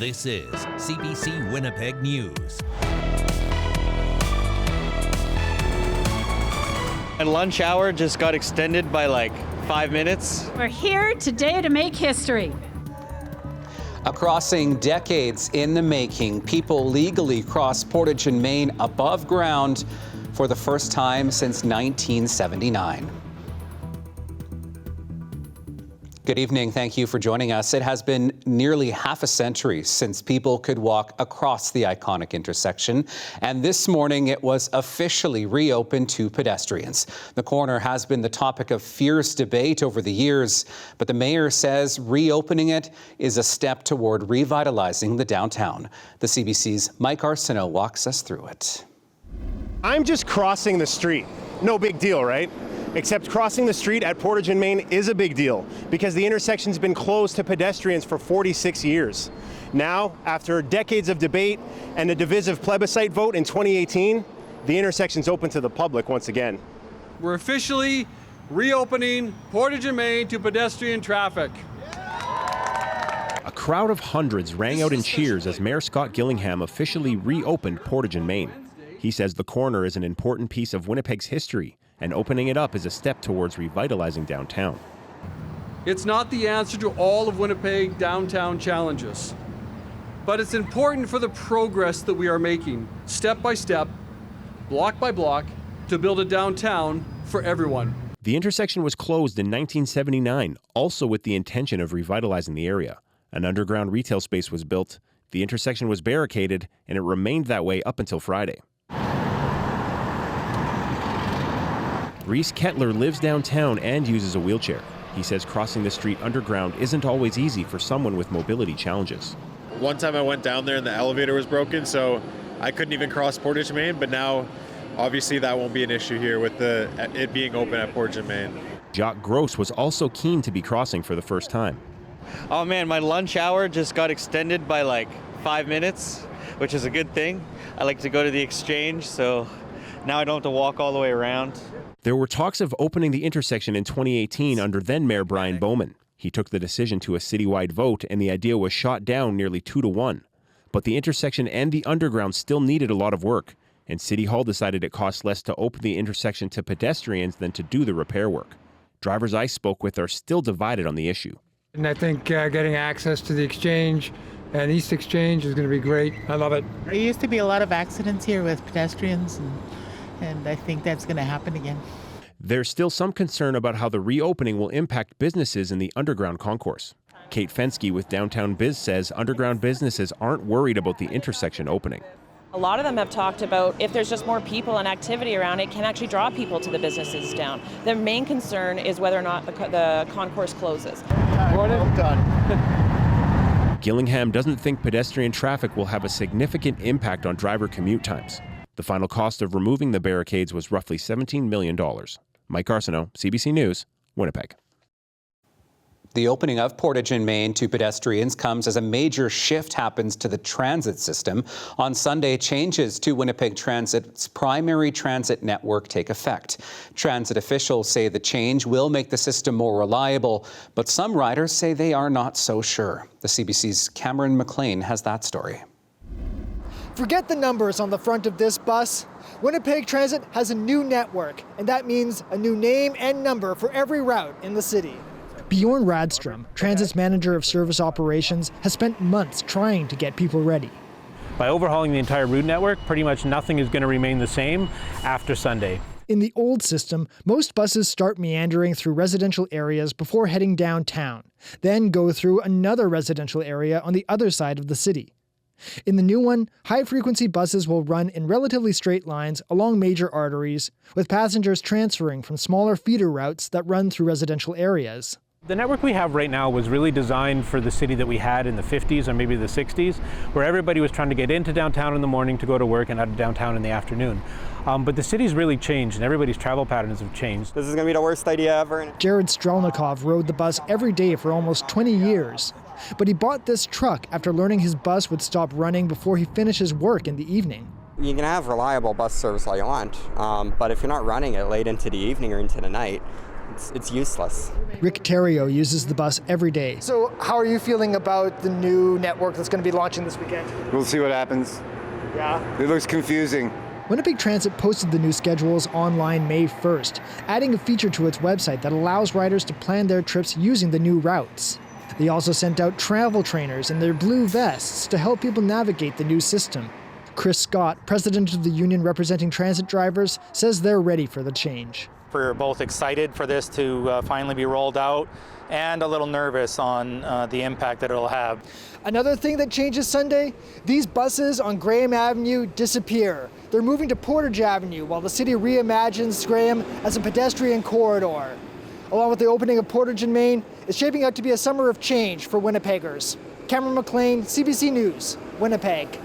This is CBC Winnipeg News. My lunch hour just got extended by like 5 minutes. We're here today to make history. A crossing decades in the making. People legally cross Portage in Maine above ground for the first time since 1979. Good evening. Thank you for joining us. It has been nearly half a century since people could walk across the iconic intersection, and this morning it was officially reopened to pedestrians. The corner has been the topic of fierce debate over the years, but the mayor says reopening it is a step toward revitalizing the downtown. The CBC's Mike Arsenault walks us through it. I'm just crossing the street. No big deal, right? Except crossing the street at Portage in Maine is a big deal because the intersection's been closed to pedestrians for 46 years. Now, after decades of debate and a divisive plebiscite vote in 2018, the intersection's open to the public once again. We're officially reopening Portage in Maine to pedestrian traffic. A crowd of hundreds rang out in cheers as Mayor Scott Gillingham officially reopened Portage in Maine. He says the corner is an important piece of Winnipeg's history, and opening it up is a step towards revitalizing downtown. It's not the answer to all of Winnipeg downtown challenges, but it's important for the progress that we are making, step by step, block by block, to build a downtown for everyone. The intersection was closed in 1979, also with the intention of revitalizing the area. An underground retail space was built, the intersection was barricaded, and it remained that way up until Friday. Reese Kettler lives downtown and uses a wheelchair. He says crossing the street underground isn't always easy for someone with mobility challenges. One time I went down there and the elevator was broken, so I couldn't even cross Portage in Maine, but now obviously that won't be an issue here with it being open at Portage in Maine. Jock Gross was also keen to be crossing for the first time. Oh man, my lunch hour just got extended by like 5 minutes, which is a good thing. I like to go to the exchange, so now I don't have to walk all the way around. There were talks of opening the intersection in 2018 under then-Mayor Brian Bowman. He took the decision to a citywide vote, and the idea was shot down nearly 2-1. But the intersection and the underground still needed a lot of work, and City Hall decided it cost less to open the intersection to pedestrians than to do the repair work. Drivers I spoke with are still divided on the issue. And I think getting access to the exchange and East Exchange is going to be great. I love it. There used to be a lot of accidents here with pedestrians, and I think that's going to happen again. There's still some concern about how the reopening will impact businesses in the underground concourse. Kate Fensky with Downtown Biz says underground businesses aren't worried about the intersection opening. A lot of them have talked about if there's just more people and activity around, it can actually draw people to the businesses down. Their main concern is whether or not the concourse closes. Well done. Gillingham doesn't think pedestrian traffic will have a significant impact on driver commute times. The final cost of removing the barricades was roughly $17 million. Mike Arsenault, CBC News, Winnipeg. The opening of Portage in Maine to pedestrians comes as a major shift happens to the transit system. On Sunday, changes to Winnipeg Transit's primary transit network take effect. Transit officials say the change will make the system more reliable, but some riders say they are not so sure. The CBC's Cameron McLean has that story. Forget the numbers on the front of this bus. Winnipeg Transit has a new network, and that means a new name and number for every route in the city. Bjorn Radstrom, Transit's manager of service operations, has spent months trying to get people ready. By overhauling the entire route network, pretty much nothing is going to remain the same after Sunday. In the old system, most buses start meandering through residential areas before heading downtown, then go through another residential area on the other side of the city. In the new one, high-frequency buses will run in relatively straight lines along major arteries, with passengers transferring from smaller feeder routes that run through residential areas. The network we have right now was really designed for the city that we had in the 50s or maybe the 60s, where everybody was trying to get into downtown in the morning to go to work and out of downtown in the afternoon. But the city's really changed and everybody's travel patterns have changed. This is going to be the worst idea ever. Jared Strelnikov rode the bus every day for almost 20 years. But he bought this truck after learning his bus would stop running before he finishes work in the evening. You can have reliable bus service all you want, but if you're not running it late into the evening or into the night, it's useless. Rick Terrio uses the bus every day. So how are you feeling about the new network that's going to be launching this weekend? We'll see what happens. Yeah? It looks confusing. Winnipeg Transit posted the new schedules online May 1st, adding a feature to its website that allows riders to plan their trips using the new routes. They also sent out travel trainers in their blue vests to help people navigate the new system. Chris Scott, president of the union representing transit drivers, says they're ready for the change. We're both excited for this to finally be rolled out and a little nervous on the impact that it'll have. Another thing that changes Sunday, these buses on Graham Avenue disappear. They're moving to Portage Avenue while the city reimagines Graham as a pedestrian corridor. Along with the opening of Portage in Maine, it's shaping out to be a summer of change for Winnipeggers. Cameron McLean, CBC News, Winnipeg.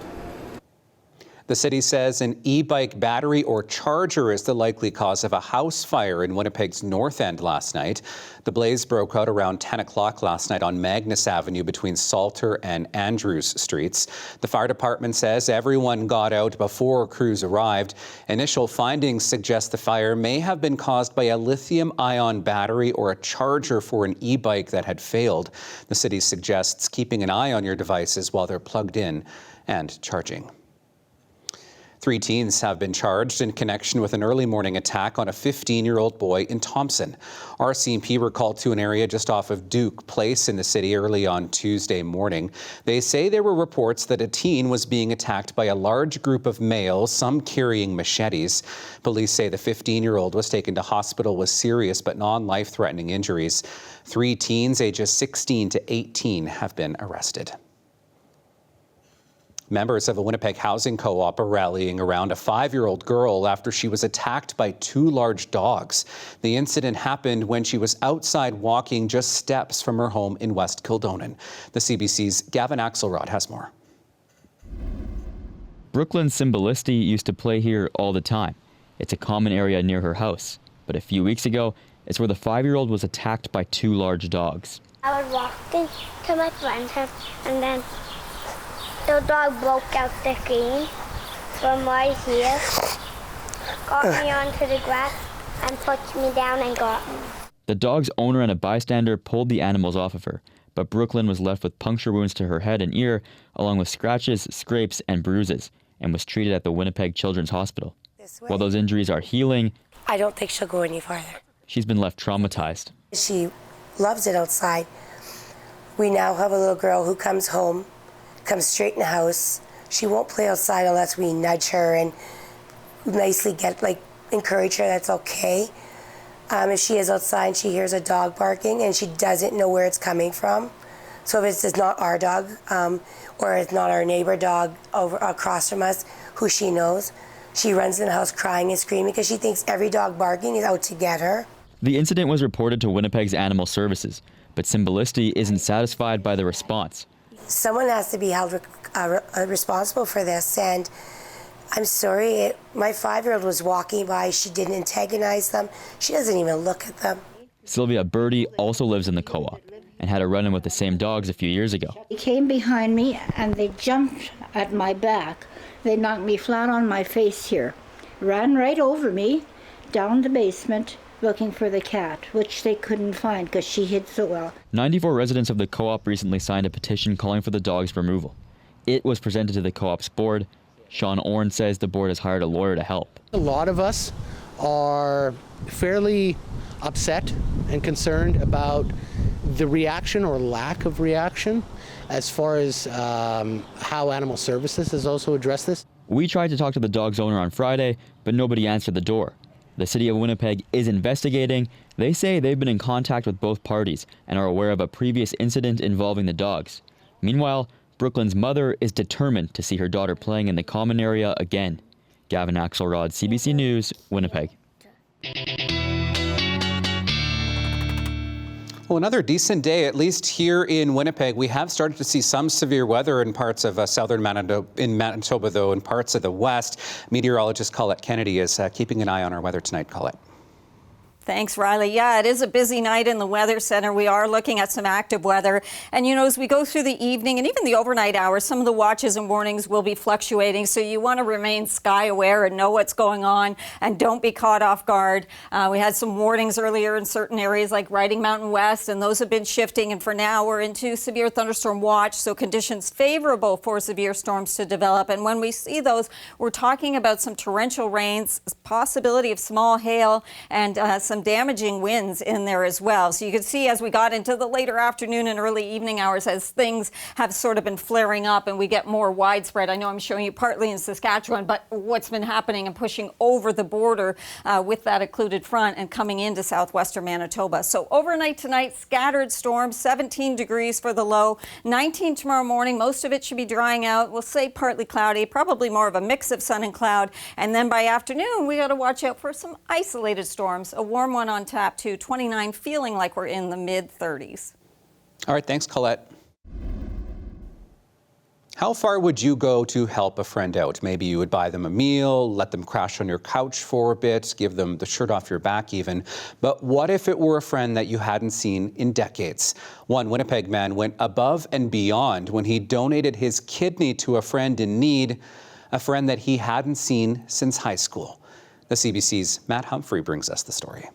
The city says an e-bike battery or charger is the likely cause of a house fire in Winnipeg's north end last night. The blaze broke out around 10 o'clock last night on Magnus Avenue between Salter and Andrews Streets. The fire department says everyone got out before crews arrived. Initial findings suggest the fire may have been caused by a lithium-ion battery or a charger for an e-bike that had failed. The city suggests keeping an eye on your devices while they're plugged in and charging. 3 teens have been charged in connection with an early morning attack on a 15-year-old boy in Thompson. RCMP were called to an area just off of Duke Place in the city early on Tuesday morning. They say there were reports that a teen was being attacked by a large group of males, some carrying machetes. Police say the 15-year-old was taken to hospital with serious but non-life-threatening injuries. 3 teens ages 16 to 18 have been arrested. Members of a Winnipeg housing co-op are rallying around a 5-year-old girl after she was attacked by 2 large dogs. The incident happened when she was outside walking just steps from her home in West Kildonan. The CBC's Gavin Axelrod has more. Brooklyn Symbolisti used to play here all the time. It's a common area near her house. But a few weeks ago, it's where the 5-year-old was attacked by 2 large dogs. I was walking to my friend's house and then the dog broke out the game from right here, got me onto the grass and pushed me down and got me. The dog's owner and a bystander pulled the animals off of her, but Brooklyn was left with puncture wounds to her head and ear, along with scratches, scrapes, and bruises, and was treated at the Winnipeg Children's Hospital. While those injuries are healing, I don't think she'll go any farther. She's been left traumatized. She loves it outside. We now have a little girl who comes home, comes straight in the house. She won't play outside unless we nudge her and nicely encourage her that's okay. If she is outside and she hears a dog barking and she doesn't know where it's coming from, so if it's not our dog or it's not our neighbor dog over across from us who she knows, she runs in the house crying and screaming because she thinks every dog barking is out to get her. The incident was reported to Winnipeg's Animal Services, but Symbolisti isn't satisfied by the response. Someone has to be held responsible for this, and I'm sorry, my 5-year-old was walking by, she didn't antagonize them, she doesn't even look at them. Sylvia Birdie also lives in the co-op and had a run-in with the same dogs a few years ago. They came behind me and they jumped at my back. They knocked me flat on my face here, ran right over me, down the basement, looking for the cat, which they couldn't find because she hid so well. 94 residents of the co-op recently signed a petition calling for the dog's removal. It was presented to the co-op's board. Sean Orn says the board has hired a lawyer to help. A lot of us are fairly upset and concerned about the reaction or lack of reaction as far as how Animal Services has also addressed this. We tried to talk to the dog's owner on Friday, but nobody answered the door. The city of Winnipeg is investigating. They say they've been in contact with both parties and are aware of a previous incident involving the dogs. Meanwhile, Brooklyn's mother is determined to see her daughter playing in the common area again. Gavin Axelrod, CBC News, Winnipeg. Well, another decent day, at least here in Winnipeg. We have started to see some severe weather in parts of southern Manitoba, though, in parts of the west. Meteorologist Colette Kennedy is keeping an eye on our weather tonight. Colette. Thanks, Riley. Yeah, it is a busy night in the Weather Center. We are looking at some active weather. And, you know, as we go through the evening and even the overnight hours, some of the watches and warnings will be fluctuating. So you want to remain sky aware and know what's going on and don't be caught off guard. We had some warnings earlier in certain areas like Riding Mountain West, and those have been shifting. And for now, we're into severe thunderstorm watch. So conditions favorable for severe storms to develop. And when we see those, we're talking about some torrential rains, possibility of small hail, and some damaging winds in there as well. So you can see as we got into the later afternoon and early evening hours, as things have sort of been flaring up and we get more widespread. I know I'm showing you partly in Saskatchewan, but what's been happening and pushing over the border with that occluded front and coming into southwestern Manitoba. So overnight tonight, scattered storms, 17 degrees for the low, 19 tomorrow morning. Most of it should be drying out. We'll say partly cloudy, probably more of a mix of sun and cloud. And then by afternoon, we got to watch out for some isolated storms. A warm one on tap too, 29, feeling like we're in the mid-30s. All right, thanks, Colette. How far would you go to help a friend out? Maybe you would buy them a meal, let them crash on your couch for a bit, give them the shirt off your back even. But what if it were a friend that you hadn't seen in decades? One Winnipeg man went above and beyond when he donated his kidney to a friend in need, a friend that he hadn't seen since high school. The CBC's Matt Humphrey brings us the story.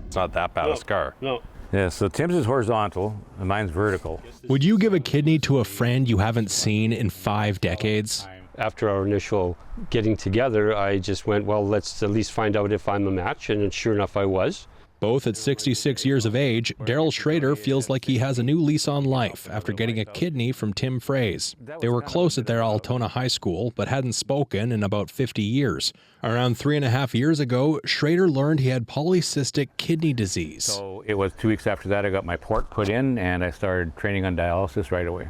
It's not that bad a scar. No. Yeah, so Tim's is horizontal and mine's vertical. Would you give a kidney to a friend you haven't seen in 5 decades? After our initial getting together, I just went, well, let's at least find out if I'm a match, and sure enough, I was. Both at 66 years of age, Daryl Schrader feels like he has a new lease on life after getting a kidney from Tim Fraze. They were close at their Altona High School, but hadn't spoken in about 50 years. Around 3.5 years ago, Schrader learned he had polycystic kidney disease. So it was 2 weeks after that I got my port put in, and I started training on dialysis right away.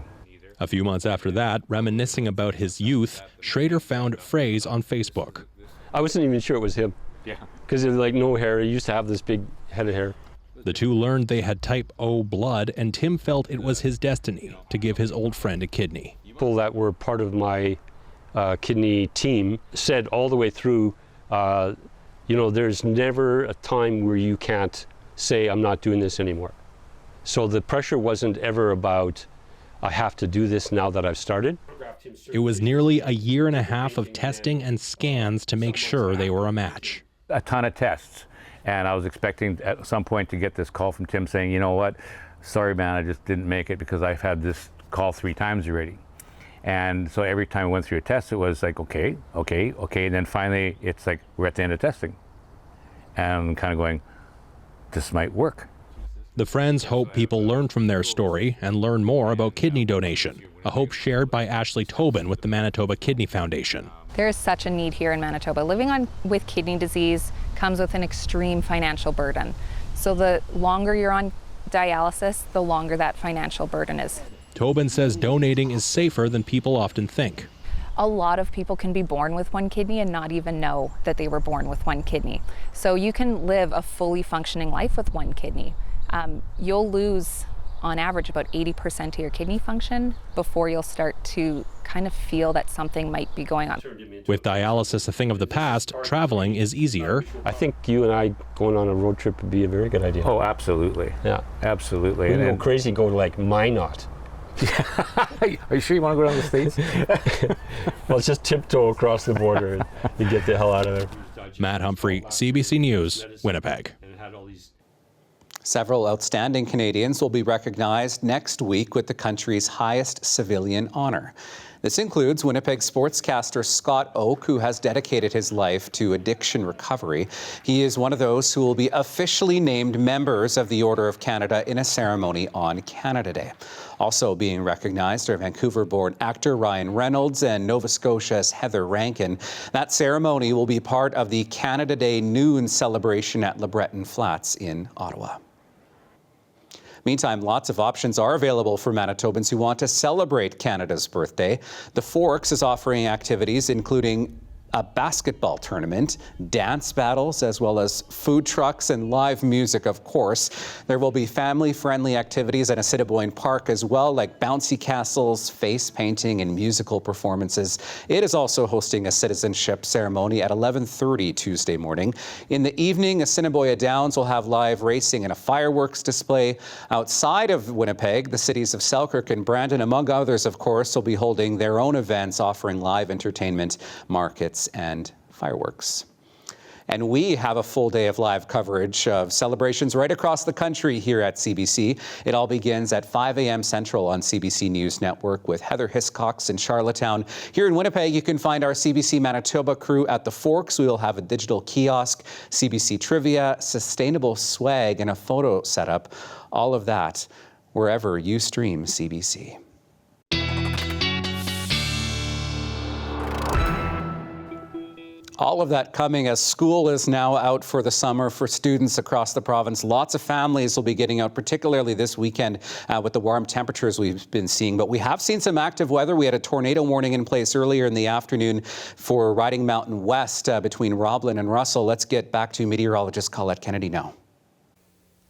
A few months after that, reminiscing about his youth, Schrader found Fraze on Facebook. I wasn't even sure it was him. Yeah. Because it was like no hair. He used to have this big head of hair. The two learned they had type O blood, and Tim felt it was his destiny to give his old friend a kidney. People that were part of my kidney team said all the way through, you know, there's never a time where you can't say, I'm not doing this anymore. So the pressure wasn't ever about, I have to do this now that I've started. It was nearly a year and a half of testing and scans to make sure they were a match. A ton of tests, and I was expecting at some point to get this call from Tim saying, you know what, sorry man, I just didn't make it because I've had this call 3 times already. And so every time I went through a test, it was like, okay, and then finally it's like, we're at the end of testing. And I'm kind of going, this might work. The friends hope people learn from their story and learn more about kidney donation, a hope shared by Ashley Tobin with the Manitoba Kidney Foundation. There is such a need here in Manitoba. Living with kidney disease comes with an extreme financial burden. So the longer you're on dialysis, the longer that financial burden is. Tobin says donating is safer than people often think. A lot of people can be born with one kidney and not even know that they were born with one kidney. So you can live a fully functioning life with one kidney. You'll lose, on average, about 80% of your kidney function before you'll start to kind of feel that something might be going on. With dialysis a thing of the past, traveling is easier. I think you and I going on a road trip would be a very good idea. Oh, absolutely. Yeah. Absolutely. We can go crazy, go to like Minot. Are you sure you want to go down to the States? Well, let's just tiptoe across the border and get the hell out of there. Matt Humphrey, CBC News, Winnipeg. Several outstanding Canadians will be recognized next week with the country's highest civilian honor. This includes Winnipeg sportscaster Scott Oak, who has dedicated his life to addiction recovery. He is one of those who will be officially named members of the Order of Canada in a ceremony on Canada Day. Also being recognized are Vancouver-born actor Ryan Reynolds and Nova Scotia's Heather Rankin. That ceremony will be part of the Canada Day noon celebration at LeBreton Flats in Ottawa. Meantime, lots of options are available for Manitobans who want to celebrate Canada's birthday. The Forks is offering activities including a basketball tournament, dance battles, as well as food trucks and live music, of course. There will be family-friendly activities at Assiniboine Park as well, like bouncy castles, face painting, and musical performances. It is also hosting a citizenship ceremony at 11:30 Tuesday morning. In the evening, Assiniboia Downs will have live racing and a fireworks display. Outside of Winnipeg, the cities of Selkirk and Brandon, among others, of course, will be holding their own events offering live entertainment, markets, and fireworks. And we have a full day of live coverage of celebrations right across the country here at CBC. It all begins at 5 a.m. Central on CBC News Network with Heather Hiscox in Charlottetown. Here in Winnipeg, you can find our CBC Manitoba crew at the Forks. We will have a digital kiosk, CBC trivia, sustainable swag, and a photo setup. All of that wherever you stream CBC. All of that coming as school is now out for the summer for students across the province. Lots of families will be getting out, particularly this weekend with the warm temperatures we've been seeing. But we have seen some active weather. We had a tornado warning in place earlier in the afternoon for Riding Mountain West between Roblin and Russell. Let's get back to meteorologist Colette Kennedy now.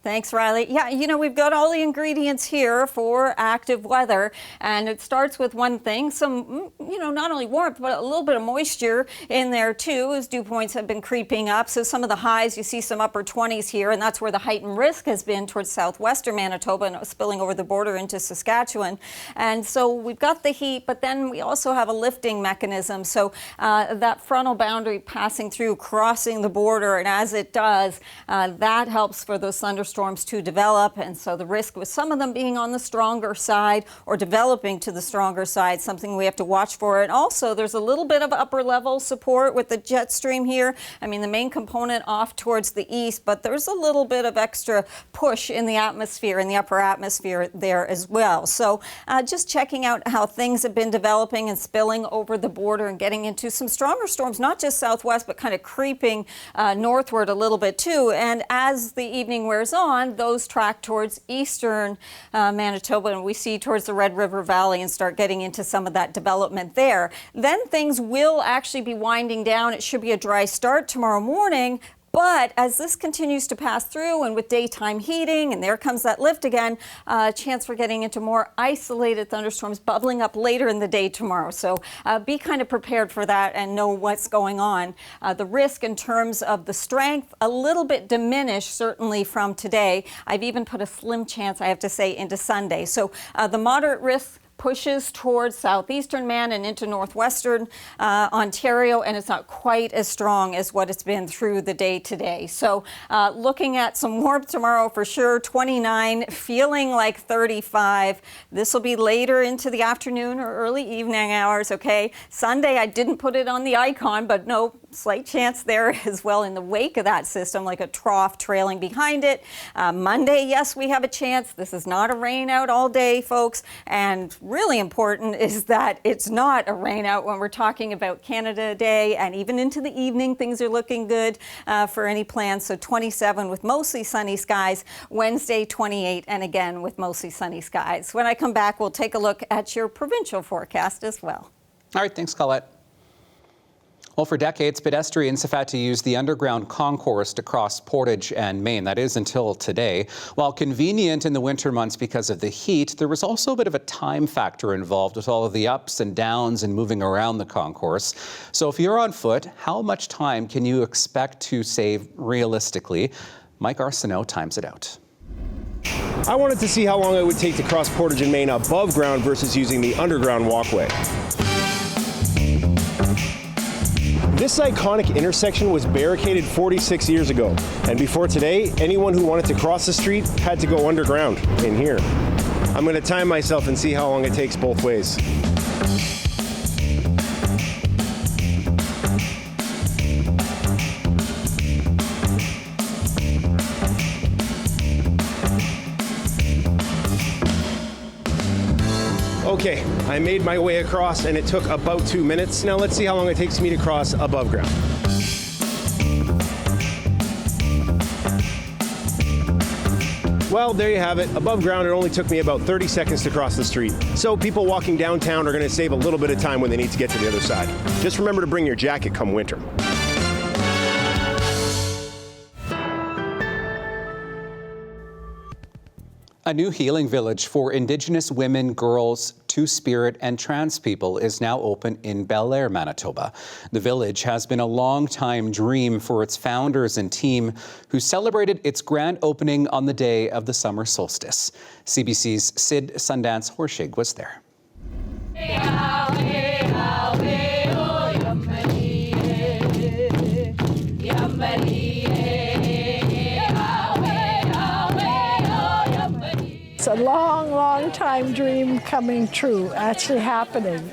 Thanks, Riley. Yeah, you know, we've got all the ingredients here for active weather, and it starts with one thing, some, you know, not only warmth, but a little bit of moisture in there too, as dew points have been creeping up. So some of the highs, you see some upper 20s here, and that's where the heightened risk has been towards southwestern Manitoba and spilling over the border into Saskatchewan. And so we've got the heat, but then we also have a lifting mechanism. So that frontal boundary passing through, crossing the border, and as it does, that helps for those thunderstorms to develop, and so the risk with some of them being on the stronger side or developing to the stronger side, something we have to watch for. And also there's a little bit of upper level support with the jet stream here. I mean, the main component off towards the east, but there's a little bit of extra push in the atmosphere, in the upper atmosphere there as well. So just checking out how things have been developing and spilling over the border and getting into some stronger storms, not just southwest, but kind of creeping northward a little bit too. And as the evening wears on, those track towards eastern Manitoba, and we see towards the Red River Valley and start getting into some of that development there. Then things will actually be winding down. It should be a dry start tomorrow morning. But as this continues to pass through and with daytime heating, and there comes that lift again, chance for getting into more isolated thunderstorms bubbling up later in the day tomorrow. So be kind of prepared for that and know what's going on. The risk in terms of the strength, a little bit diminished certainly from today. I've even put a slim chance, I have to say, into Sunday. So the moderate risk pushes towards southeastern Man and into northwestern Ontario, and it's not quite as strong as what it's been through the day today. So looking at some warmth tomorrow for sure, 29, feeling like 35. This will be later into the afternoon or early evening hours, okay? Sunday, I didn't put it on the icon, but no, slight chance there as well in the wake of that system, like a trough trailing behind it. Monday, yes, we have a chance. This is not a rain out all day, folks, and really important is that it's not a rain out when we're talking about Canada Day, and even into the evening things are looking good for any plans. So 27 with mostly sunny skies, Wednesday 28, and again with mostly sunny skies. When I come back, we'll take a look at your provincial forecast as well. All right, thanks, Colette. Well, for decades, pedestrians have had to use the underground concourse to cross Portage and Maine. That is until today. While convenient in the winter months because of the heat, there was also a bit of a time factor involved with all of the ups and downs and moving around the concourse. So if you're on foot, how much time can you expect to save realistically? Mike Arsenault times it out. I wanted to see how long it would take to cross Portage and Maine above ground versus using the underground walkway. This iconic intersection was barricaded 46 years ago, and before today, anyone who wanted to cross the street had to go underground in here. I'm going to time myself and see how long it takes both ways. Okay, I made my way across and it took about 2 minutes. Now let's see how long it takes me to cross above ground. Well, there you have it. Above ground, it only took me about 30 seconds to cross the street. So people walking downtown are going to save a little bit of time when they need to get to the other side. Just remember to bring your jacket come winter. A new healing village for Indigenous women, girls, Two-Spirit and trans people is now open in Bel Air, Manitoba. The village has been a long-time dream for its founders and team, who celebrated its grand opening on the day of the summer solstice. CBC's Sid Sundance Horshig was there. It's a long time dream coming true, actually happening.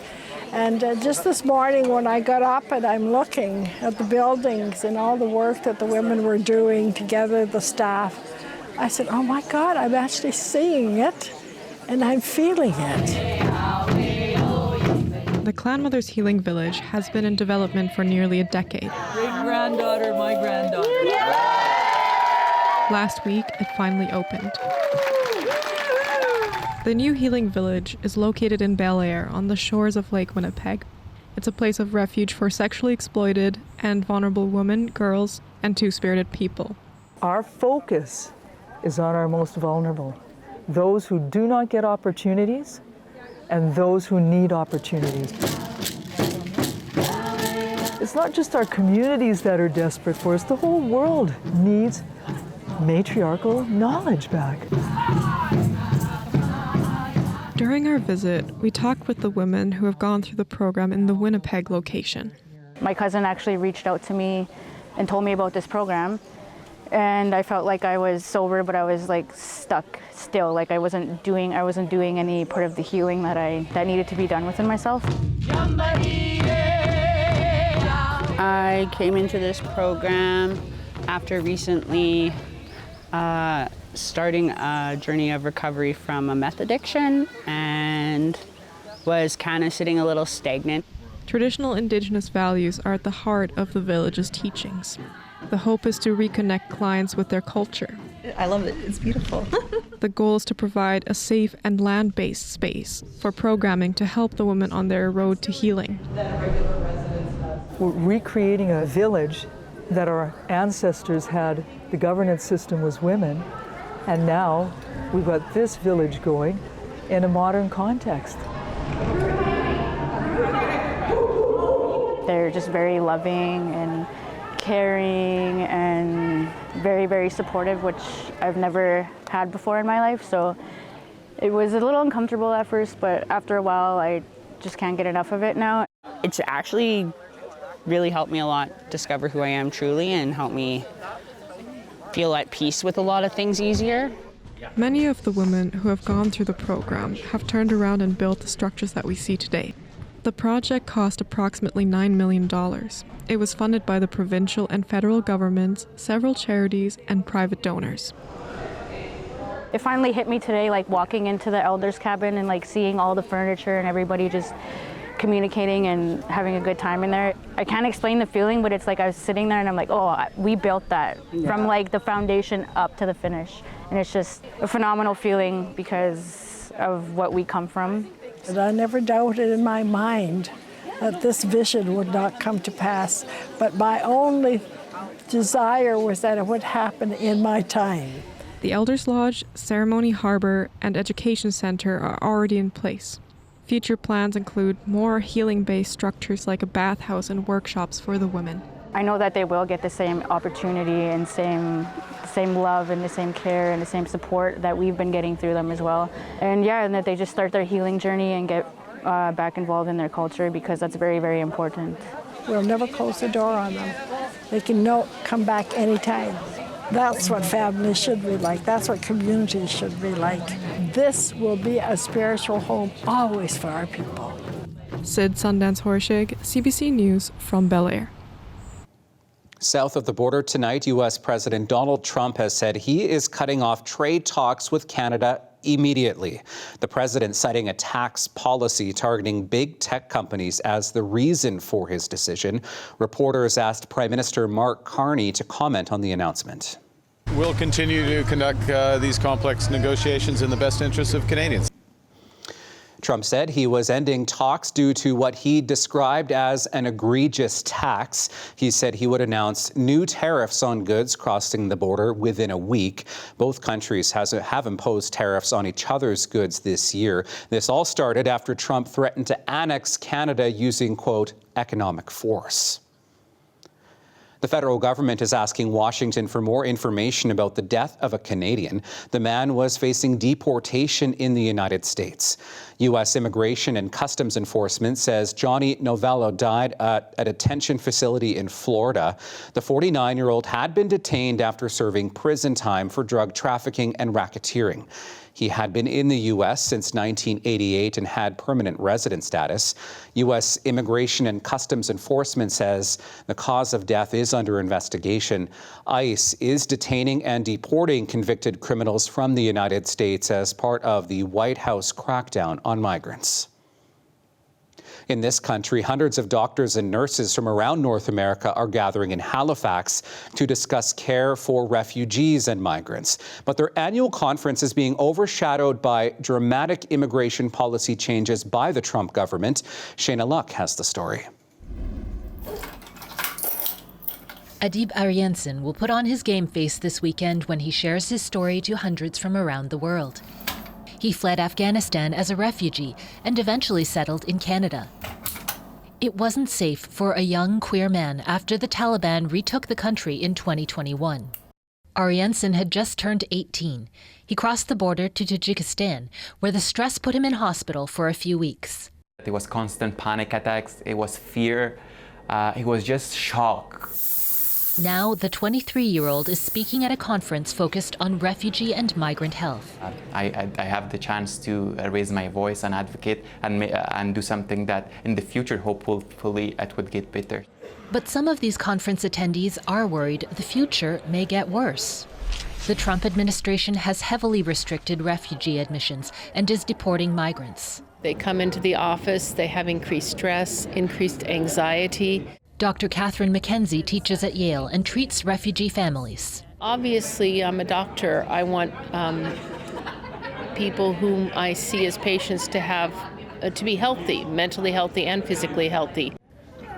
And just this morning when I got up and I'm looking at the buildings and all the work that the women were doing together, the staff, I said, oh my God, I'm actually seeing it and I'm feeling it. The Clan Mothers Healing Village has been in development for nearly a decade. Great-granddaughter, my granddaughter. Last week, it finally opened. The new Healing Village is located in Bel Air on the shores of Lake Winnipeg. It's a place of refuge for sexually exploited and vulnerable women, girls, and two-spirited people. Our focus is on our most vulnerable, those who do not get opportunities and those who need opportunities. It's not just our communities that are desperate for us, the whole world needs matriarchal knowledge back. During our visit, we talked with the women who have gone through the program in the Winnipeg location. My cousin actually reached out to me and told me about this program, and I felt like I was sober, but I was like stuck still, like I wasn't doing any part of the healing that needed to be done within myself. I came into this program after recently starting a journey of recovery from a meth addiction and was kind of sitting a little stagnant. Traditional Indigenous values are at the heart of the village's teachings. The hope is to reconnect clients with their culture. I love it. It's beautiful. The goal is to provide a safe and land-based space for programming to help the women on their road to healing. We're recreating a village that our ancestors had. The governance system was women. And now we've got this village going in a modern context. They're just very loving and caring and very, very supportive, which I've never had before in my life. So it was a little uncomfortable at first, but after a while, I just can't get enough of it now. It's actually really helped me a lot discover who I am truly and help me feel at peace with a lot of things easier. Many of the women who have gone through the program have turned around and built the structures that we see today. The project cost approximately $9 million. It was funded by the provincial and federal governments, several charities, and private donors. It finally hit me today, like walking into the elders' cabin and like seeing all the furniture and everybody just communicating and having a good time in there. I can't explain the feeling, but it's like I was sitting there and I'm like, oh, we built that from like the foundation up to the finish. And it's just a phenomenal feeling because of what we come from. And I never doubted in my mind that this vision would not come to pass, but my only desire was that it would happen in my time. The Elders Lodge, Ceremony Harbor, and Education Center are already in place. Future plans include more healing-based structures like a bathhouse and workshops for the women. I know that they will get the same opportunity and same love and the same care and the same support that we've been getting through them as well. And yeah, and that they just start their healing journey and get back involved in their culture, because that's very, very important. We'll never close the door on them. They can come back anytime. That's what families should be like. That's what communities should be like. This will be a spiritual home always for our people. Sid Sundance Horshig, CBC News from Bel Air. South of the border tonight, U.S. President Donald Trump has said he is cutting off trade talks with Canada immediately. The president citing a tax policy targeting big tech companies as the reason for his decision. Reporters asked Prime Minister Mark Carney to comment on the announcement. We'll continue to conduct these complex negotiations in the best interests of Canadians. Trump said he was ending talks due to what he described as an egregious tax. He said he would announce new tariffs on goods crossing the border within a week. Both countries have imposed tariffs on each other's goods this year. This all started after Trump threatened to annex Canada using, quote, economic force. The federal government is asking Washington for more information about the death of a Canadian. The man was facing deportation in the United States. U.S. Immigration and Customs Enforcement says Johnny Novello died at a detention facility in Florida. The 49-year-old had been detained after serving prison time for drug trafficking and racketeering. He had been in the U.S. since 1988 and had permanent resident status. U.S. Immigration and Customs Enforcement says the cause of death is under investigation. ICE is detaining and deporting convicted criminals from the United States as part of the White House crackdown on migrants. In this country, hundreds of doctors and nurses from around North America are gathering in Halifax to discuss care for refugees and migrants. But their annual conference is being overshadowed by dramatic immigration policy changes by the Trump government. Shayna Luck has the story. Adib Ariensen will put on his game face this weekend when he shares his story to hundreds from around the world. He fled Afghanistan as a refugee and eventually settled in Canada. It wasn't safe for a young queer man after the Taliban retook the country in 2021. Ariensen had just turned 18. He crossed the border to Tajikistan, where the stress put him in hospital for a few weeks. There was constant panic attacks, it was fear, it was just shock. Now, the 23-year-old is speaking at a conference focused on refugee and migrant health. I have the chance to raise my voice and advocate and do something that in the future, hopefully, it would get better. But some of these conference attendees are worried the future may get worse. The Trump administration has heavily restricted refugee admissions and is deporting migrants. They come into the office, they have increased stress, increased anxiety. Dr. Catherine McKenzie teaches at Yale and treats refugee families. Obviously, I'm a doctor. I want people whom I see as patients to have to be healthy, mentally healthy and physically healthy.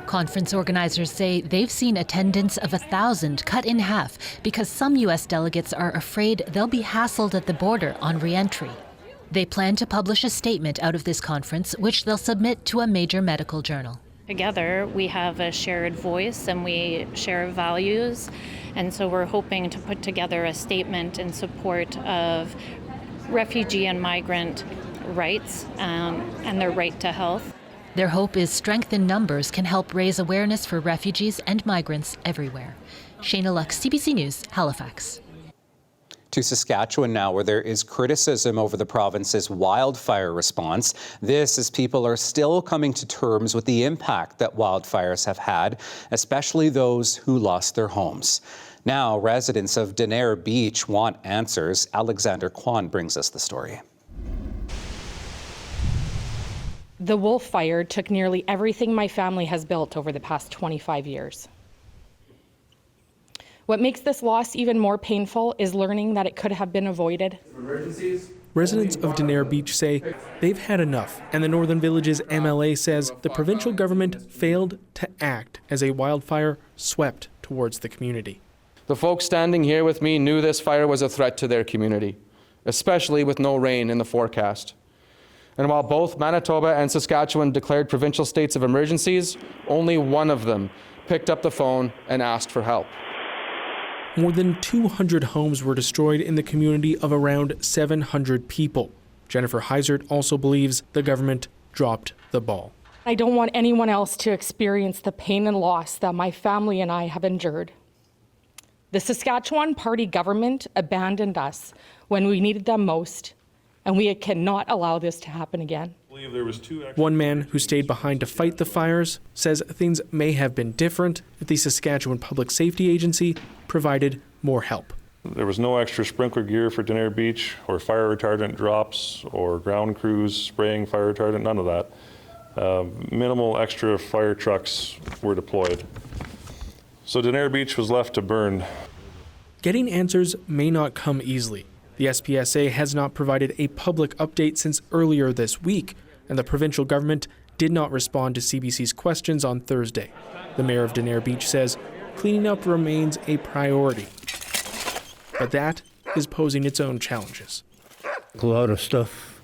Conference organizers say they've seen attendance of 1,000 cut in half because some U.S. delegates are afraid they'll be hassled at the border on re-entry. They plan to publish a statement out of this conference, which they'll submit to a major medical journal. Together, we have a shared voice and we share values, and so we're hoping to put together a statement in support of refugee and migrant rights and their right to health. Their hope is strength in numbers can help raise awareness for refugees and migrants everywhere. Shayna Luck, CBC News, Halifax. To Saskatchewan now, where there is criticism over the province's wildfire response. This as people are still coming to terms with the impact that wildfires have had, especially those who lost their homes. Now, residents of Denair Beach want answers. Alexander Kwan brings us the story. The Wildfire took nearly everything my family has built over the past 25 years. What makes this loss even more painful is learning that it could have been avoided. Residents of Denair Beach say they've had enough, and the Northern Village's MLA says the provincial government failed to act as a wildfire swept towards the community. The folks standing here with me knew this fire was a threat to their community, especially with no rain in the forecast. And while both Manitoba and Saskatchewan declared provincial states of emergencies, only one of them picked up the phone and asked for help. More than 200 homes were destroyed in the community of around 700 people. Jennifer Heisert also believes the government dropped the ball. I don't want anyone else to experience the pain and loss that my family and I have endured. The Saskatchewan Party government abandoned us when we needed them most, and we cannot allow this to happen again. One man who stayed behind to fight the fires says things may have been different if the Saskatchewan Public Safety Agency provided more help. There was no extra sprinkler gear for Denair Beach or fire retardant drops or ground crews spraying fire retardant, none of that. Minimal extra fire trucks were deployed. So Denair Beach was left to burn. Getting answers may not come easily. The SPSA has not provided a public update since earlier this week, and the provincial government did not respond to CBC's questions on Thursday. The mayor of Denair Beach says cleaning up remains a priority, but that is posing its own challenges. A lot of stuff,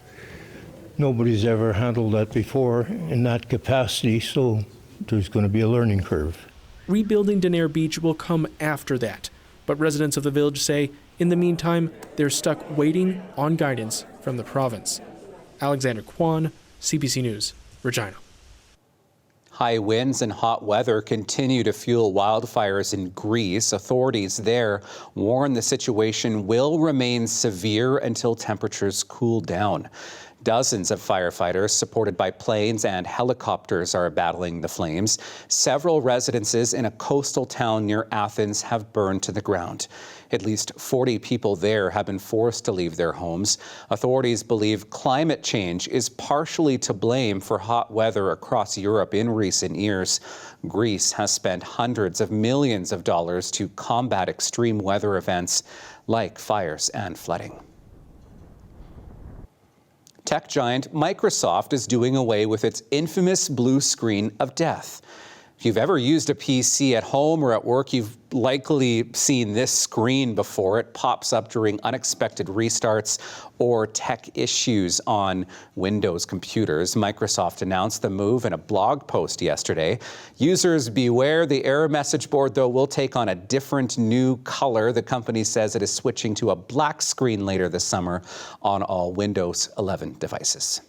nobody's ever handled that before in that capacity, so there's going to be a learning curve. Rebuilding Denair Beach will come after that, but residents of the village say in the meantime, they're stuck waiting on guidance from the province. Alexander Kwan, CBC News, Regina. High winds and hot weather continue to fuel wildfires in Greece. Authorities there warn the situation will remain severe until temperatures cool down. Dozens of firefighters, supported by planes and helicopters, are battling the flames. Several residences in a coastal town near Athens have burned to the ground. At least 40 people there have been forced to leave their homes. Authorities believe climate change is partially to blame for hot weather across Europe in recent years. Greece has spent hundreds of millions of dollars to combat extreme weather events like fires and flooding. Tech giant Microsoft is doing away with its infamous blue screen of death. If you've ever used a PC at home or at work, you've likely seen this screen before. It pops up during unexpected restarts or tech issues on Windows computers. Microsoft announced the move in a blog post yesterday. Users beware, the error message board, though, will take on a different new color. The company says it is switching to a black screen later this summer on all Windows 11 devices.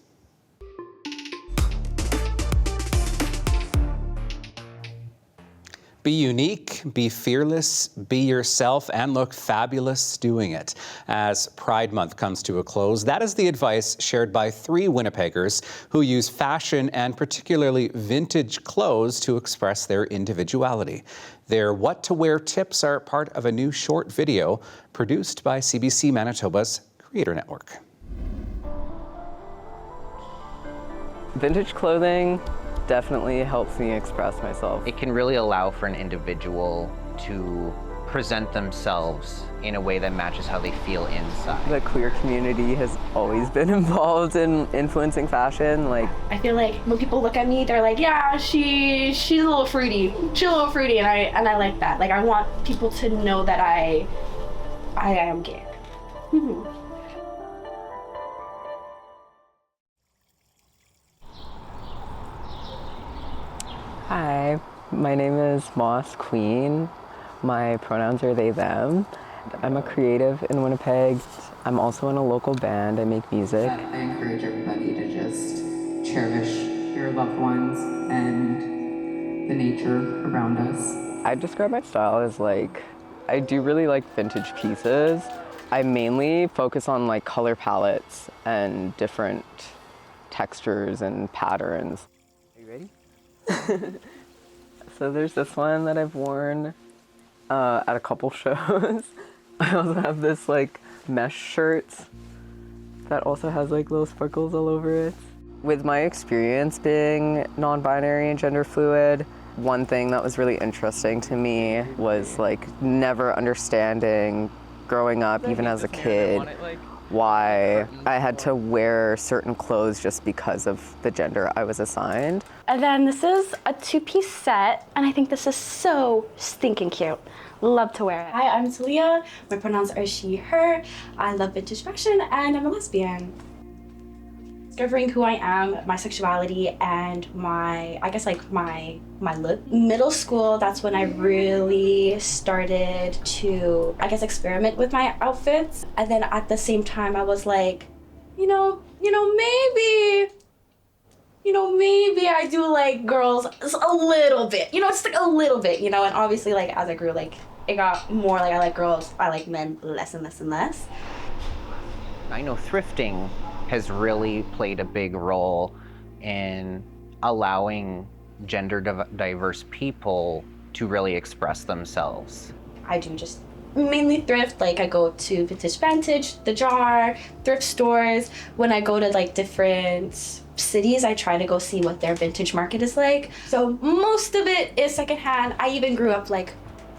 Be unique, be fearless, be yourself, and look fabulous doing it. As Pride Month comes to a close, that is the advice shared by 3 Winnipeggers who use fashion and particularly vintage clothes to express their individuality. Their what to wear tips are part of a new short video produced by CBC Manitoba's Creator Network. Vintage clothing definitely helps me express myself. It can really allow for an individual to present themselves in a way that matches how they feel inside. The queer community has always been involved in influencing fashion. I feel like when people look at me, they're like, yeah, she's a little fruity. She's a little fruity, and I like that. I want people to know that I am gay. Mm-hmm. Hi, my name is Moss Queen. My pronouns are they, them. I'm a creative in Winnipeg. I'm also in a local band. I make music. I encourage everybody to just cherish your loved ones and the nature around us. I describe my style as I do really like vintage pieces. I mainly focus on color palettes and different textures and patterns. Are you ready? So there's this one that I've worn at a couple shows. I also have this mesh shirt that also has little sparkles all over it. With my experience being non-binary and gender fluid, one thing that was really interesting to me was never understanding growing up, even as a kid, why I had to wear certain clothes just because of the gender I was assigned. And then this is a 2-piece set, and I think this is so stinking cute. Love to wear it. Hi, I'm Talia. My pronouns are she, her. I love vintage fashion, and I'm a lesbian. Discovering who I am, my sexuality, and my look. Middle school, that's when I really started to, experiment with my outfits. And then at the same time, I was like, maybe I do like girls a little bit. Just a little bit, and obviously as I grew, it got more I like girls, I like men less and less and less. I know thrifting has really played a big role in allowing gender diverse people to really express themselves. I do just mainly thrift. I go to Vintage, The Jar, thrift stores. When I go to different cities, I try to go see what their vintage market is like. So most of it is secondhand. I even grew up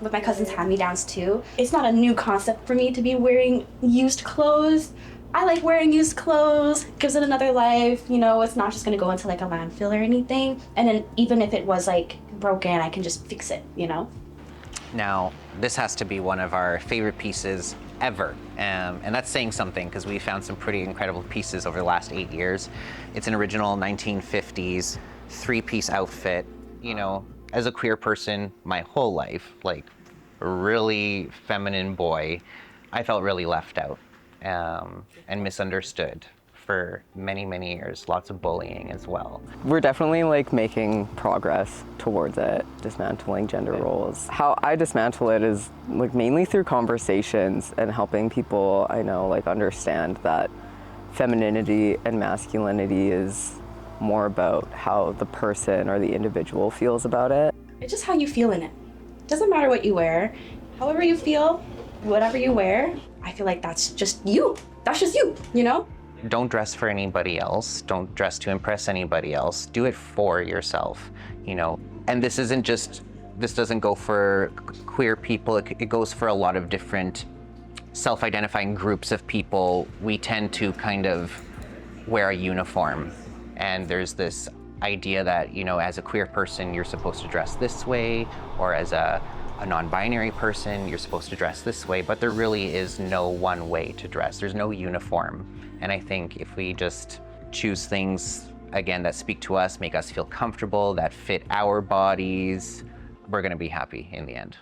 with my cousin's hand-me-downs too. It's not a new concept for me to be wearing used clothes. I like wearing used clothes, gives it another life, you know, it's not just gonna go into like a landfill or anything. And then even if it was like broken, I can just fix it, you know? Now, this has to be one of our favorite pieces ever. And that's saying something because we found some pretty incredible pieces over the last 8 years. It's an original 1950s 3-piece outfit. You know, as a queer person my whole life, like a really feminine boy, I felt really left out and misunderstood for many, many years. Lots of bullying as well. We're definitely like making progress towards it, dismantling gender roles. How I dismantle it is like mainly through conversations and helping people I know like understand that femininity and masculinity is more about how the person or the individual feels about it. It's just how you feel in it. Doesn't matter what you wear. However you feel, whatever you wear, I feel like that's just you. That's just you, you know? Don't dress for anybody else. Don't dress to impress anybody else. Do it for yourself, you know? And this doesn't go for queer people. It goes for a lot of different self-identifying groups of people. We tend to kind of wear a uniform. And there's this idea that, you know, as a queer person, you're supposed to dress this way, or as a non-binary person, you're supposed to dress this way, but there really is no one way to dress. There's no uniform. And I think if we just choose things, again, that speak to us, make us feel comfortable, that fit our bodies, we're gonna be happy in the end.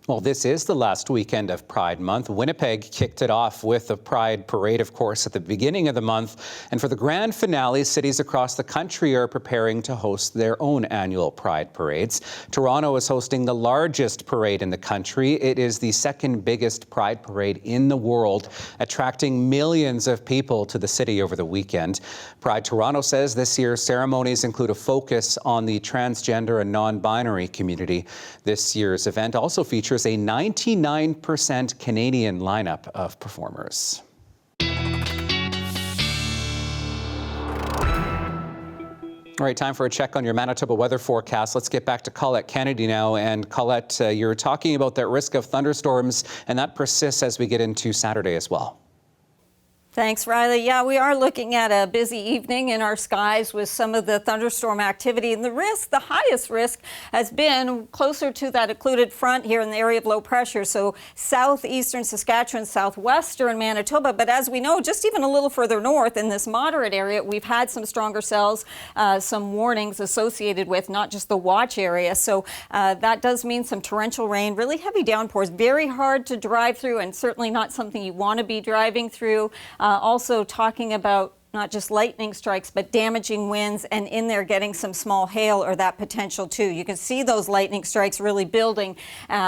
Well, this is the last weekend of Pride Month. Winnipeg kicked it off with a Pride parade, of course, at the beginning of the month. And for the grand finale, cities across the country are preparing to host their own annual Pride parades. Toronto is hosting the largest parade in the country. It is the second biggest Pride parade in the world, attracting millions of people to the city over the weekend. Pride Toronto says this year's ceremonies include a focus on the transgender and non-binary community. This year's event also features a 99% Canadian lineup of performers. All right, time for a check on your Manitoba weather forecast. Let's get back to Colette Kennedy now. And Colette, you're talking about that risk of thunderstorms, and that persists as we get into Saturday as well. Thanks, Riley. Yeah, we are looking at a busy evening in our skies with some of the thunderstorm activity. And the highest risk has been closer to that occluded front here in the area of low pressure. So southeastern Saskatchewan, southwestern Manitoba. But as we know, just even a little further north in this moderate area, we've had some stronger cells, some warnings associated with not just the watch area. So that does mean some torrential rain, really heavy downpours, very hard to drive through and certainly not something you want to be driving through. Also talking about not just lightning strikes, but damaging winds, and in there getting some small hail or that potential too. You can see those lightning strikes really building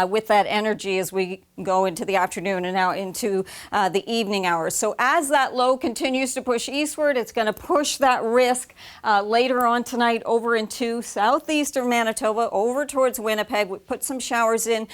with that energy as we go into the afternoon and now into the evening hours. So as that low continues to push eastward, it's going to push that risk later on tonight over into southeastern Manitoba, over towards Winnipeg. We put some showers in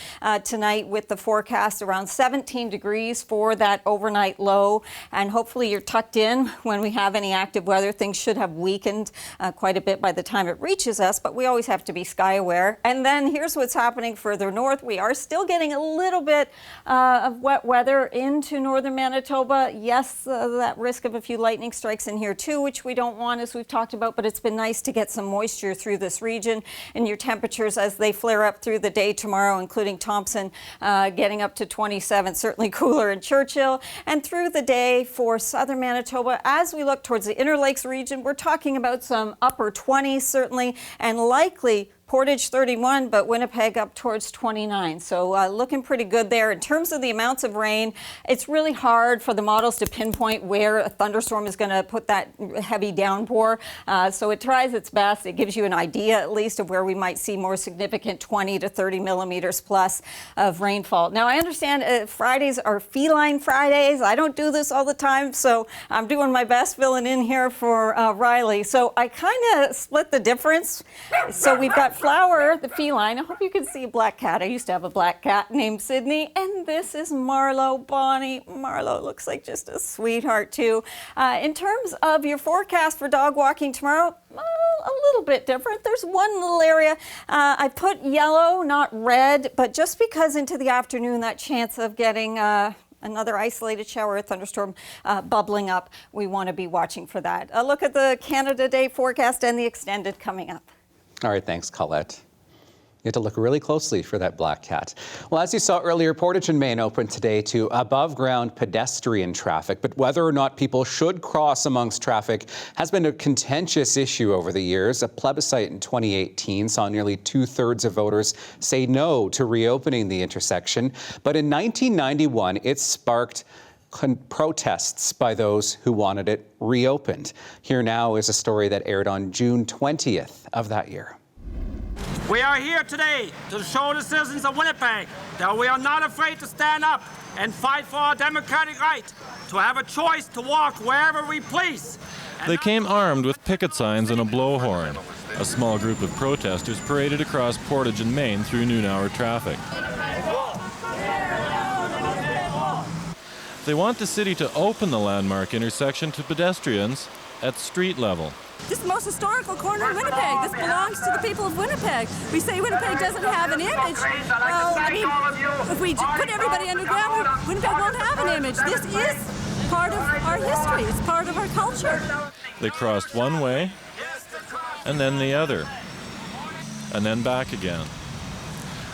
tonight with the forecast around 17 degrees for that overnight low. And hopefully you're tucked in when we have any active weather. Things should have weakened quite a bit by the time it reaches us, but we always have to be sky aware. And then here's what's happening further north. We are still getting a little bit of wet weather into northern Manitoba. Yes, that risk of a few lightning strikes in here too, which we don't want, as we've talked about, but it's been nice to get some moisture through this region. And your temperatures as they flare up through the day tomorrow, including Thompson, getting up to 27, certainly cooler in Churchill. And through the day for southern Manitoba, as we look towards the Inner Lakes region, we're talking about some upper 20s certainly, and likely Portage 31, but Winnipeg up towards 29. So looking pretty good there. In terms of the amounts of rain, it's really hard for the models to pinpoint where a thunderstorm is going to put that heavy downpour. So it tries its best. It gives you an idea at least of where we might see more significant 20 to 30 millimeters plus of rainfall. Now I understand Fridays are feline Fridays. I don't do this all the time, so I'm doing my best filling in here for Riley. So I kind of split the difference. So we've got Flower, the feline. I hope you can see a black cat. I used to have a black cat named Sydney, and this is Marlowe, Bonnie. Marlowe looks like just a sweetheart too. In terms of your forecast for dog walking tomorrow, a little bit different. There's one little area I put yellow, not red, but just because into the afternoon that chance of getting another isolated shower or thunderstorm bubbling up, we want to be watching for that. A look at the Canada Day forecast and the extended coming up. All right, thanks, Colette. You have to look really closely for that black cat. Well, as you saw earlier, Portage in Maine opened today to above-ground pedestrian traffic, but whether or not people should cross amongst traffic has been a contentious issue over the years. A plebiscite in 2018 saw nearly 2/3 of voters say no to reopening the intersection, but in 1991, it sparked protests by those who wanted it reopened. Here now is a story that aired on June 20th of that year. We are here today to show the citizens of Winnipeg that we are not afraid to stand up and fight for our democratic right to have a choice to walk wherever we please. They came armed with picket signs and a blowhorn. A small group of protesters paraded across Portage in Maine through noon-hour traffic. They want the city to open the landmark intersection to pedestrians at street level. This is the most historical corner in Winnipeg. This belongs to the people of Winnipeg. We say Winnipeg doesn't have an image. Well, I mean, if we put everybody underground, Winnipeg won't have an image. This is part of our history. It's part of our culture. They crossed one way, and then the other, and then back again.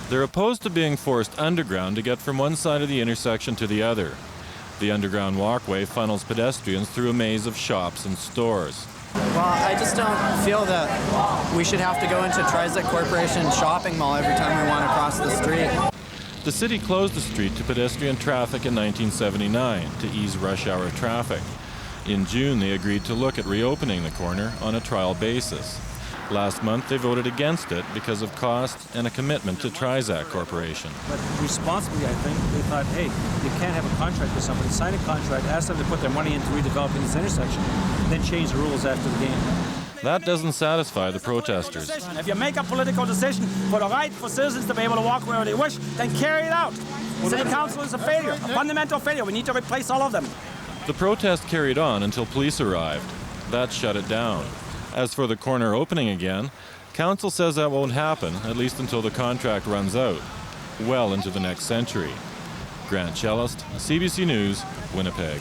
They're opposed to being forced underground to get from one side of the intersection to the other. The underground walkway funnels pedestrians through a maze of shops and stores. Well, I just don't feel that we should have to go into Trizac Corporation shopping mall every time we want to cross the street. The city closed the street to pedestrian traffic in 1979 to ease rush hour traffic. In June, they agreed to look at reopening the corner on a trial basis. Last month, they voted against it because of cost and a commitment to Trizac Corporation. But responsibly, I think, they thought, hey, you can't have a contract with somebody, sign a contract, ask them to put their money into redeveloping this intersection, then change the rules after the game. That doesn't satisfy the protesters. If you make a political decision for the right for citizens to be able to walk wherever they wish, then carry it out. City Council is a failure, a fundamental failure. We need to replace all of them. The protest carried on until police arrived. That shut it down. As for the corner opening again, Council says that won't happen, at least until the contract runs out, well into the next century. Grant Cellist, CBC News, Winnipeg.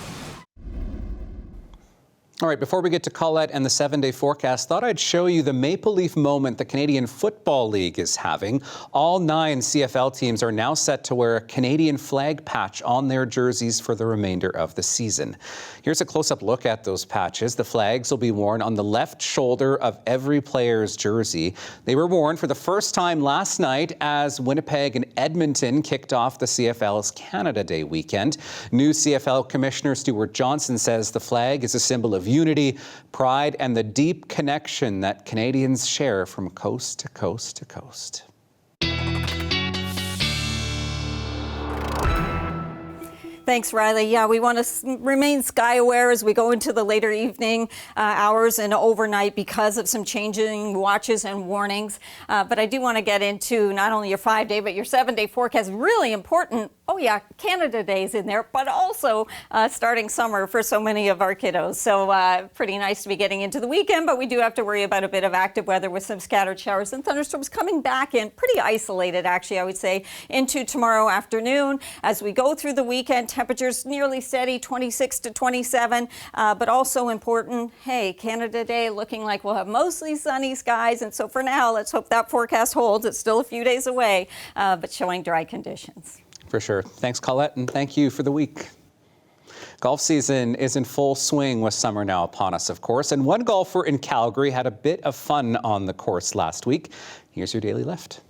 All right, before we get to Colette and the 7-day forecast, thought I'd show you the Maple Leaf moment the Canadian Football League is having. All 9 CFL teams are now set to wear a Canadian flag patch on their jerseys for the remainder of the season. Here's a close-up look at those patches. The flags will be worn on the left shoulder of every player's jersey. They were worn for the first time last night as Winnipeg and Edmonton kicked off the CFL's Canada Day weekend. New CFL Commissioner Stuart Johnson says the flag is a symbol of unity, pride, and the deep connection that Canadians share from coast to coast to coast. Thanks, Riley. Yeah, we want to remain sky aware as we go into the later evening hours and overnight because of some changing watches and warnings. But I do want to get into not only your 5-day, but your 7-day forecast. Really important. Oh, yeah, Canada Day's in there, but also starting summer for so many of our kiddos. So pretty nice to be getting into the weekend, but we do have to worry about a bit of active weather with some scattered showers and thunderstorms coming back in, pretty isolated, actually, I would say, into tomorrow afternoon. As we go through the weekend, temperatures nearly steady, 26 to 27, but also important, hey, Canada Day looking like we'll have mostly sunny skies. And so for now, let's hope that forecast holds. It's still a few days away, but showing dry conditions. For sure. Thanks, Colette, and thank you for the week. Golf season is in full swing with summer now upon us, of course, and one golfer in Calgary had a bit of fun on the course last week. Here's your Daily Lift.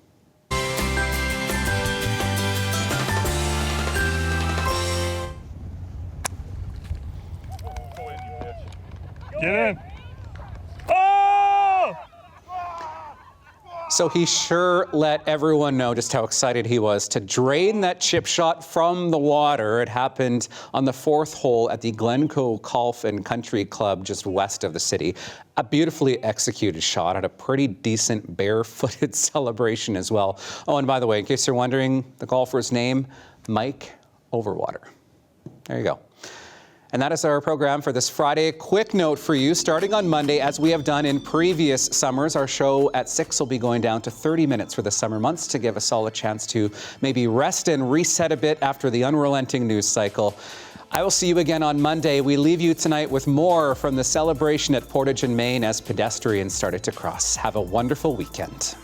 Get in. So he sure let everyone know just how excited he was to drain that chip shot from the water. It happened on the 4th hole at the Glencoe Golf and Country Club just west of the city. A beautifully executed shot at a pretty decent barefooted celebration as well. Oh, and by the way, in case you're wondering, the golfer's name, Mike Overwater. There you go. And that is our program for this Friday. A quick note for you, starting on Monday, as we have done in previous summers, our show at 6 will be going down to 30 minutes for the summer months to give us all a chance to maybe rest and reset a bit after the unrelenting news cycle. I will see you again on Monday. We leave you tonight with more from the celebration at Portage in Maine as pedestrians started to cross. Have a wonderful weekend.